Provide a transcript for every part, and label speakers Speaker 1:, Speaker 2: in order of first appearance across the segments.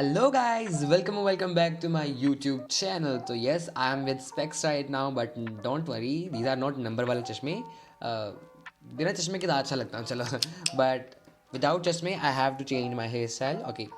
Speaker 1: Hello guys, welcome back to my YouTube channel. तो yes, I am with specs right now, but don't worry, these are not number वाले चश्मे. बिना चश्मे के तो अच्छा लगता हूँ चलो. But without चश्मे, I have to change my hairstyle. Okay,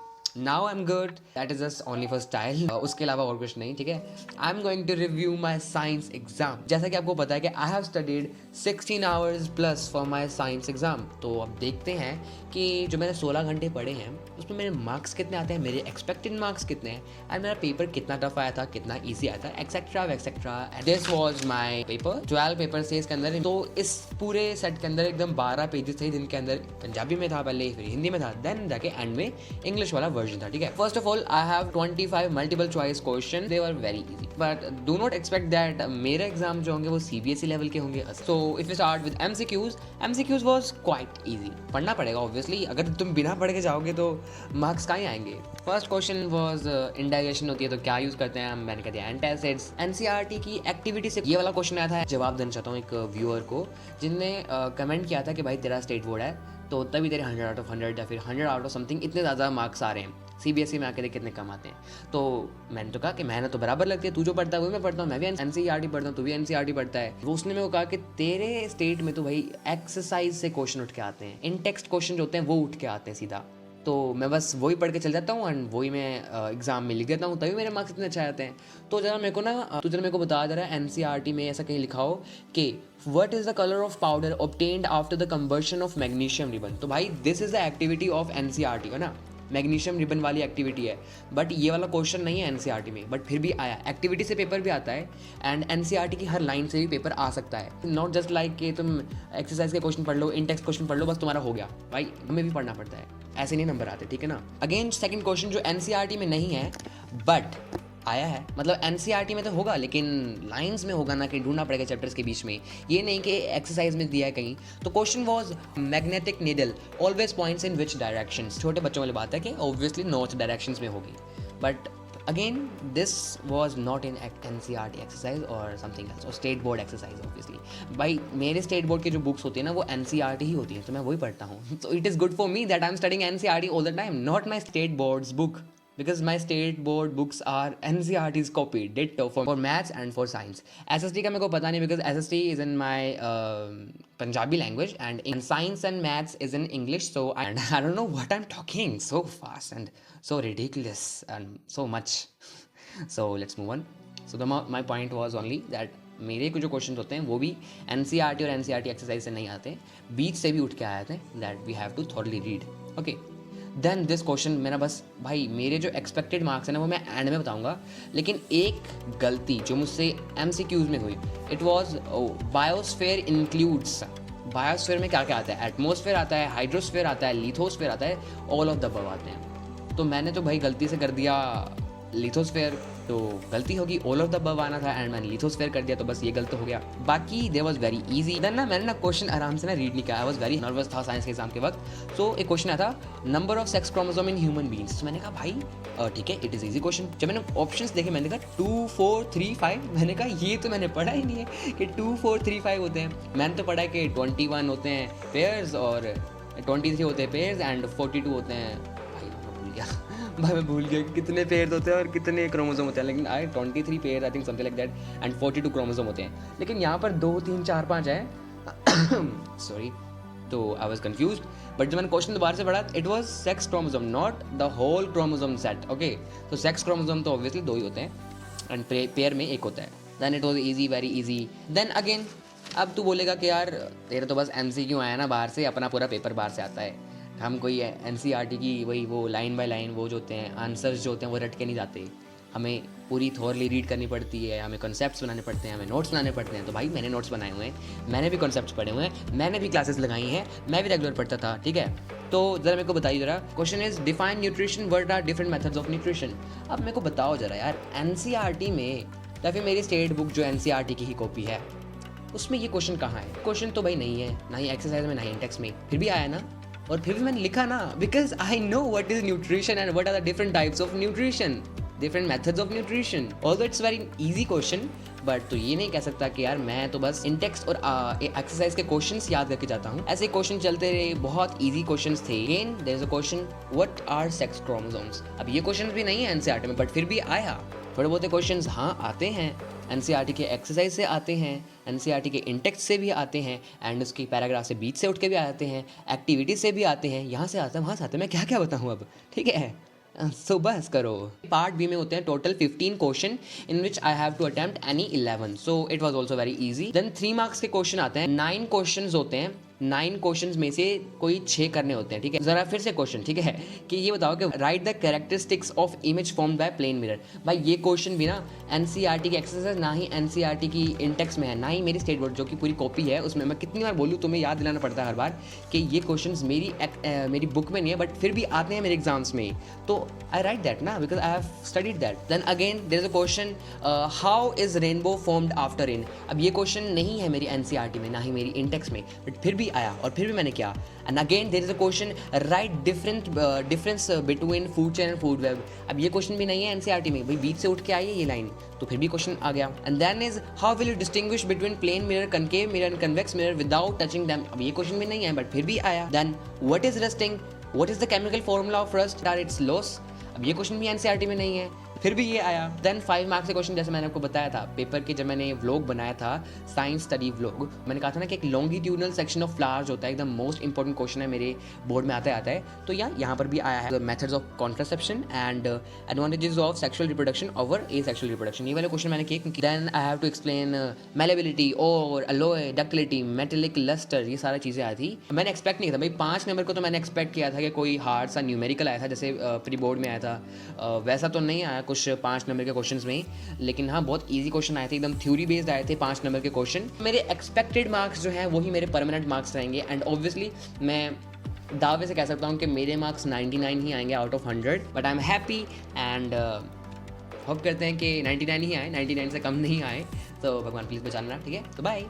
Speaker 1: now I'm good. That is just only for style. उसके अलावा और कुछ नहीं, ठीक है. I'm going to review my science exam. जैसा कि आपको पता है कि I have studied 16 hours plus for my science exam. तो अब देखते हैं कि जो मैंने 16 घंटे पढ़े हैं उसमें मेरे मार्क्स कितने आते हैं, मेरे एक्सपेक्टेड मार्क्स कितने हैं, एंड मेरा पेपर कितना टफ आया था, कितना ईजी आया था, etcetera etcetera. This was my paper. 12 paper थे इसके अंदर. तो इस पूरे सेट के अंदर एकदम 12 पेजेस थे जिनके अंदर पंजाबी में था पहले, फिर हिंदी में था, देन जाके एंड में इंग्लिश वाला वर्जन था. ठीक है. First of all I have 25 multiple choice question. They were very easy, but do not expect that मेरे एग्जाम जो होंगे वो सीबीएसई लेवल के होंगे. So if you start with MCQs was quite easy. पढ़ना पड़ेगा ऑब्वियसली, अगर तुम बिना पढ़ के जाओगे तो मार्क्स कहाँ आएंगे. फर्स्ट क्वेश्चन वाज इंडाइजेशन होती है तो क्या यूज करते हैं. मैंने कह दिया एंटासिड्स. एनसीईआरटी की एक्टिविटी से ये वाला क्वेश्चन आया था. जवाब देना चाहता हूँ एक व्यूअर को जिनने कमेंट किया था कि भाई तेरा स्टेट बोर्ड है तो तभी तेरे 100 आउट ऑफ 100 या फिर 100 आउट ऑफ समथिंग इतने ज़्यादा मार्क्स आ रहे हैं. सीबीएसई में आके देख कितने कम आते हैं. तो मैंने तो कहा कि मेहनत तो बराबर लगती है, तू जो पढ़ता है वही मैं पढ़ता हूँ, मैं भी एनसीईआरटी पढ़ता हूँ, तू भी एनसीईआरटी पढ़ता है. वो उसने मेरे को कहा कि तेरे स्टेट में तो भाई एक्सरसाइज से क्वेश्चन उठ के आते हैं, इन टेक्स्ट क्वेश्चन जो होते हैं वो उठ के आते हैं सीधा. तो मैं बस वही पढ़ के चल जाता हूँ एंड वही मैं एग्जाम में लिख देता हूँ, तभी मेरे मार्क्स इतने अच्छे आते हैं. तो जरा मेरे को ना तू जरा मेरे को बता दे रहा है एनसीईआरटी में ऐसा कहीं लिखा हो कि what is the colour of powder obtained after the combustion of magnesium ribbon. तो भाई this is the activity of NCERT है ना, मैग्नीशियम रिबन वाली एक्टिविटी है. बट ये वाला क्वेश्चन नहीं है एनसीईआरटी में, बट फिर भी आया. एक्टिविटी से पेपर भी आता है एंड एनसीईआरटी की हर लाइन से भी पेपर आ सकता है. नॉट जस्ट लाइक कि तुम एक्सरसाइज के क्वेश्चन पढ़ लो, इन टेक्स्ट क्वेश्चन पढ़ लो, बस तुम्हारा हो गया. भाई हमें भी पढ़ना पड़ता है, ऐसे नहीं नंबर आते, ठीक है ना. अगेन सेकंड क्वेश्चन जो एनसीईआरटी में नहीं है बट आया है, मतलब एनसीईआरटी में तो होगा लेकिन लाइंस में होगा ना, कि ढूंढना पड़ेगा चैप्टर्स के बीच में, ये नहीं कि एक्सरसाइज में दिया है कहीं. तो question was magnetic needle always points in which directions. छोटे बच्चों वाली बात है कि ऑब्वियसली नॉर्थ डायरेक्शंस में होगी, but again this was not in NCERT exercise और समथिंग एल्स, और स्टेट बोर्ड एक्सरसाइज ऑब्वियसली. भाई मेरे स्टेट बोर्ड की जो बुक्स होती है ना वो एनसीईआरटी ही होती है, तो मैं वही पढ़ता हूँ. So it is good for me that I am studying NCERT all the time, not my state boards book, because my state board books are NCERT's copy ditto for maths and for science. SST का मेरे को पता नहीं because SST is in my Punjabi language and in science and maths is in English, so I don't know what I'm talking so fast and so ridiculous and so much. So let's move on. So my point was only that मेरे कुछ जो question होते हैं वो भी NCERT और NCERT exercise से नहीं आते, बीच से भी उठ के आए थे. That we have to thoroughly read. Okay, then this question मेरा बस भाई मेरे जो एक्सपेक्टेड मार्क्स हैं ना वो मैं एंड में बताऊंगा, लेकिन एक गलती जो मुझसे एमसीक्यूज में हुई, it was biosphere includes. Biosphere में क्या क्या आता है, एटमॉस्फेयर आता है, हाइड्रोस्फीयर आता है, लिथोस्फीयर आता है, ऑल ऑफ द अबव आते हैं. तो मैंने तो भाई गलती से कर दिया लिथोस्फेयर, तो गलती होगी, ऑल ऑफ द अबव आना था एंड मैंने लिथोस्फेयर कर दिया, तो बस ये गलत हो गया. बाकी they was very easy. Then ना मैंने ना क्वेश्चन आराम से ना रीड नहीं किया, आई वाज वेरी नर्वस था साइंस के एग्जाम के वक्त. सो एक क्वेश्चन आया था number of sex chromosome in human beings. तो मैंने कहा भाई ठीक है, इट इज़ इजी क्वेश्चन. जब मैंने ऑप्शंस देखे मैंने कहा 2 4 3 5. मैंने कहा ये तो मैंने पढ़ा ही नहीं है कि 2 4 3 5 होते हैं. मैंने तो पढ़ा है कि 21 होते हैं पेयर्स और 23 होते हैं पेयर्स एंड 42 होते हैं. भाई मैं भूल गया कि कितने पेयर होते हैं और कितने क्रोमोसोम होते हैं, लेकिन 23 pair I think something like that and 42 chromosome होते हैं. लेकिन यहाँ पर 2 3 4 5 है. सॉरी, तो आई वाज कंफ्यूज्ड. बट जब मैंने क्वेश्चन दोबारा से पढ़ा, it was sex chromosome not the whole chromosome set. Okay, तो सेक्स क्रोमोसोम तो ऑब्वियसली 2 ही होते हैं एंड पेयर में 1 होता है. Then it was easy, very easy. Then again अब तू बोलेगा कि यार तेरा तो बस एमसीक्यू आया ना बाहर से, अपना पूरा पेपर बाहर से आता है, हम कोई एनसीईआरटी की वही वो लाइन बाय लाइन वो जो होते हैं आंसर्स जो होते हैं वो रट के नहीं जाते, हमें पूरी थॉरली रीड करनी पड़ती है, हमें कॉन्सेप्ट्स बनाने पड़ते हैं, हमें नोट्स बनाने पड़ते हैं. तो भाई मैंने नोट्स बनाए हुए हैं, मैंने भी कॉन्सेप्ट्स पढ़े हुए हैं, मैंने भी क्लासेस लगाई हैं, मैं भी रेगुलर पढ़ता था. ठीक है, तो ज़रा मेरे को बताइए जरा. Question is define nutrition, what are different methods of nutrition. अब मेरे को बताओ जरा यार, एनसीईआरटी में या फिर मेरी स्टेट बुक जो एनसीईआरटी की ही कॉपी है उसमें ये क्वेश्चन कहाँ है. क्वेश्चन तो भाई नहीं है, ना ही एक्सरसाइज में ना ही इंडेक्स में, फिर भी आया ना, और फिर भी मैंने लिखा ना, because I know what is nutrition and what are the different types of nutrition, different methods of nutrition. Although it's very easy question, but तू ये नहीं कह सकता कि यार मैं तो बस इंटेक्स और एक्सरसाइज के क्वेश्चंस याद करके जाता हूँ। ऐसे क्वेश्चन चलते रहे, बहुत इजी क्वेश्चंस थे। Again there is a question, what are sex chromosomes. अब ये क्वेश्चन भी नहीं है एनसीईआरटी में, बट फिर भी आया। थोड़े बहुत क्वेश्चंस हाँ आते हैं, एनसीईआरटी के एक्सरसाइज से आते हैं, एनसीईआरटी के इंटेक्स से भी आते हैं, एंड उसकी पैराग्राफ से बीच से उठ के भी आते हैं, एक्टिविटी से भी आते हैं, यहाँ से आते हैं वहाँ से आते हैं। मैं क्या क्या बताऊँ अब, ठीक है। सो बस करो। पार्ट बी में होते हैं total 15 question in which I have to attempt any 11, so it was also very easy. Then 3 marks के क्वेश्चन आते हैं। 9 क्वेश्चंस होते हैं, 9 क्वेश्चंस में से कोई 6 करने होते हैं, ठीक है। जरा फिर से क्वेश्चन, ठीक है, कि ये बताओ कि write the characteristics of image formed by plane mirror. भाई ये क्वेश्चन भी ना एनसीईआरटी की एक्सरसाइज, ना ही एनसीईआरटी की इंटेक्स में है, ना ही मेरी स्टेट बोर्ड जो कि पूरी कॉपी है उसमें। मैं कितनी बार बोलूँ, तुम्हें याद दिलाना पड़ता है हर बार कि ये क्वेश्चंस मेरी बुक में नहीं है, बट फिर भी आते हैं मेरे एग्जाम्स में, तो आई राइट दैट ना, because I have studied that. Then again there is a question, how is rainbow formed after rain. अब ये क्वेश्चन नहीं है मेरी एनसीईआरटी में, ना ही मेरी इंटेक्स में, बट फिर भी आया और फिर भी मैंने किया। And again there is a question, write difference between food chain and food web. अब ये क्वेश्चन भी नहीं है एनसीईआरटी में, भाई बीच से उठ के आई है ये लाइन, तो फिर भी क्वेश्चन आ गया। And then is, how will you distinguish between plane mirror, concave mirror and convex mirror without touching them. अब ये क्वेश्चन भी नहीं है, बट फिर भी आया। Then what is rusting, what is the chemical formula of rust, or its loss. अब ये क्वेश्चन भी एनसीईआरटी में नहीं है, फिर भी ये आया। देन 5 मार्क्स के क्वेश्चन, जैसे मैंने आपको बताया था पेपर के, जब मैंने व्लॉग बनाया था साइंस स्टडी व्लॉग, मैंने कहा था ना कि एक लॉन्गिट्यूडनल सेक्शन ऑफ फ्लावर्स होता है, एकदम मोस्ट इंपॉर्टेंट क्वेश्चन है मेरे बोर्ड में आता है। तो यहाँ पर भी आया है methods of contraception and advantages of sexual reproduction over asexual reproduction. ये वाले क्वेश्चन मैंने किए। Then I have to explain malleability और अलोए, डक्टिलिटी, मेटेलिक लस्टर, ये सारी चीज़ें आई थी। मैंने एक्सपेक्ट नहीं था भाई 5 नंबर को, तो मैंने एक्सपेक्ट किया था कि कोई हार्ड सा न्यूमेरिकल आया था जैसे प्री बोर्ड में आया था, वैसा तो नहीं आया कुछ 5 नंबर के क्वेश्चंस में, लेकिन हाँ बहुत इजी क्वेश्चन आए थे, एकदम थ्योरी बेस्ड आए थे 5 नंबर के क्वेश्चन। मेरे एक्सपेक्टेड मार्क्स जो हैं वही मेरे परमानेंट मार्क्स रहेंगे, एंड ऑब्वियसली मैं दावे से कह सकता हूँ कि मेरे मार्क्स 99 ही आएंगे out of 100, but I am happy and hope करते हैं कि 99 ही आए, 99 से कम नहीं आए। तो भगवान प्लीज़ बचाना, ठीक है। तो बाय।